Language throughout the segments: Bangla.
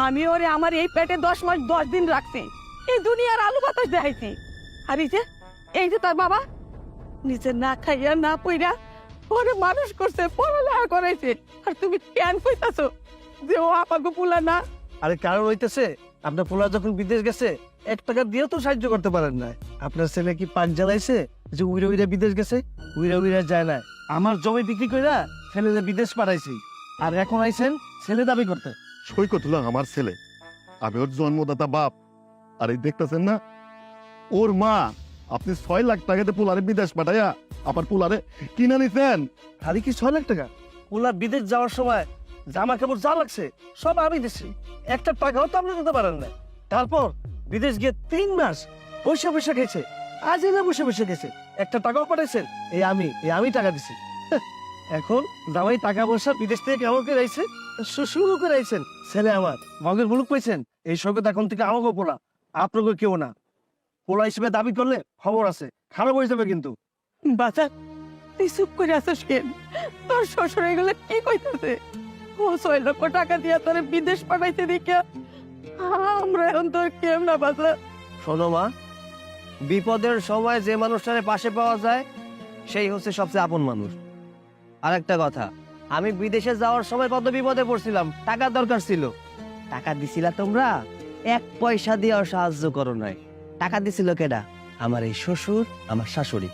আমি ওরে আমার এই পেটে 10 মাস 10 দিন রাখছি, এই দুনিয়ার আলু বাতাস দেখাইছি। আর এই যে তার বাবা নিজে না খাইয়া না পইরা ওরে মানুষ করছে, পড়ালেখা করাইছে, আর তুমি কেন কইতাছো যে ও আমাকে পুলা না? আরে কারণ হইতেছে আপনার পোলা যখন বিদেশ গেছে 1 টাকা দিয়েও তো সাহায্য করতে পারেন না। আপনার ছেলে কি পান জ্বালাইছে যে উইরা উইরা বিদেশ গেছে? উইরা উইরা যায় না, আমার জমি বিক্রি কইরা ছেলে বিদেশ পাঠাইছি, আর এখন আইছেন ছেলে দাবি করতে। সৈকত হলো আমার ছেলে, আমি ওর জন্মদাতা বাপ। আর এই দেখতেছেন না, ওর মা আপনি 6 লাখ টাকাতে পোলারে বিদেশ পাঠাইয়া আবার পোলারে কিনে নিছেন। খালি কি 6 লাখ টাকা? পোলা বিদেশ যাওয়ার সময় জামা কাপড় যা লাগছে সব আমি দিচ্ছি, 1 টাকাও তো আপনি দিতে পারেন না। তারপর বিদেশ গিয়ে 3 মাস পয়সা পয়সা খেয়েছে, আজ এরা বসে বসে গেছে, 1 টাকাও পাঠাইছেন এই আমি টাকা দিছি। এখন জামাই টাকা পয়সা বিদেশ থেকে কেমন করে আইছে, শ্বশুর করে আইছেন, ছেলে আমার মগের মুলুক পাইছেন। এই সৈকত এখন থেকে আমাকে পোলা, আপনাকে কেউ না। পোলা হিসেবে দাবি করলে খবর আছে, খারাপ হয়ে যাবে কিন্তু। বাচ্চা তুই চুপ করে আসিস কেন? তোর শ্বশুর এগুলো কি কইতাছে? ও 6 লক্ষ টাকা দিয়া তোরে বিদেশ পাঠাইতে দিকে আমরা এখন তোর কেম না বাচ্চা। শোনো মা, বিপদের সময় যে মানুষটারে পাশে পাওয়া যায় সেই হচ্ছে সবচেয়ে আপন মানুষ। আর একটা কথা, আমি বিদেশে যাওয়ার সময় কত বিপদে পড়ছিলাম, টাকার দরকার ছিল, টাকা দিছিলা তোমরা, 1 পয়সা দিয়েও সাহায্য করো নাই। টাকা দিছিল কেডা? আমার এই শ্বশুর, আমার শাশুড়ি।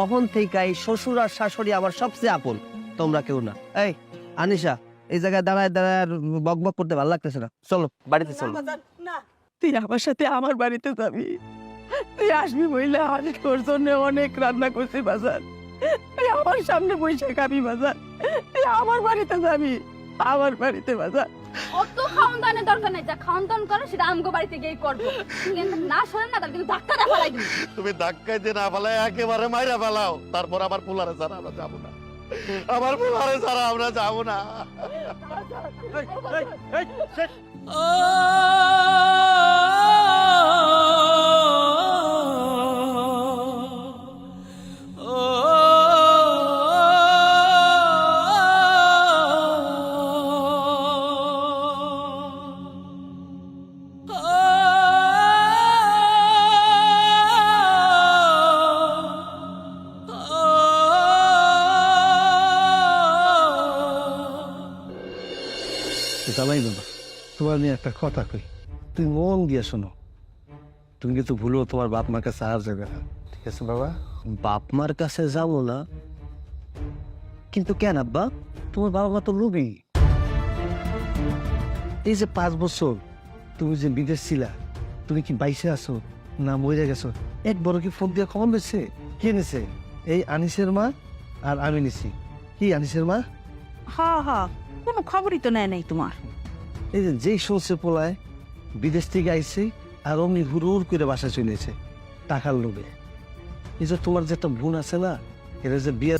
অহন থেকে এই শ্বশুর আর শাশুড়ি আমার সবচেয়ে আপন, তোমরা কেউ না। এই আনিশা, এই জায়গায় দাঁড়ায় দাঁড়ায় আর বক বক করতে ভালো লাগতেছে না, চলো বাড়িতে চলো। না, তুই আমার সাথে আমার বাড়িতে যাবি। তুই আসবি বইলে আমি তোর জন্য অনেক রান্না করছি বাজার, তুই আমার সামনে বসে খাবি বাজার। তুই আমার বাড়িতে যাবি, আমার বাড়িতে বাজার। অত খাওন দানের দরকার নাই, যা খাওন দান করে সেটা আমগো বাড়িতে গিয়ে করবো। কিন্তু না শোনেন না, তাহলে কিন্তু ধাক্কা দা ফেলাই দিবি। তুমি ধাক্কায় দিয়ে না ফেলায় একেবারে মাইরা ফেলাও, তারপর আবার পোলারে ছাড়া আমরা যাবো না, আবার পোলারে ছাড়া আমরা যাবো না। জামাই বাবা, তোমার নিয়ে একটা কথা কই, তুই মন দিয়ে শোনো। তুমি কিন্তু ভুলো তোমার বাপ মার কাছে আর যাবে না, ঠিক আছে বাবা? বাপ মার কাছে যাবো না, কিন্তু কেন আব্বা? তোমার বাবা মা তো লোভী। এই যে 5 বছর তুমি যে বিদেশ ছিলা, তুমি কি বাইসে আছো না মরে গেছো? একবারও কি ফোন দিয়ে খবর নিচ্ছে? কে নিছে? এই আনিসের মা আর আমি নিছি। কি আনিসের মা? হ্যাঁ হ্যাঁ, কোনো খবরই তো নেয় নাই তোমার। এই যে যেই শুনছে পোলায় বিদেশ থেকে আইছে আর অমনি হুড় করে বাসায় চলেছে টাকার লোভে। এই যে তোমার যে একটা বোন আছে না, এরা যে বিয়ে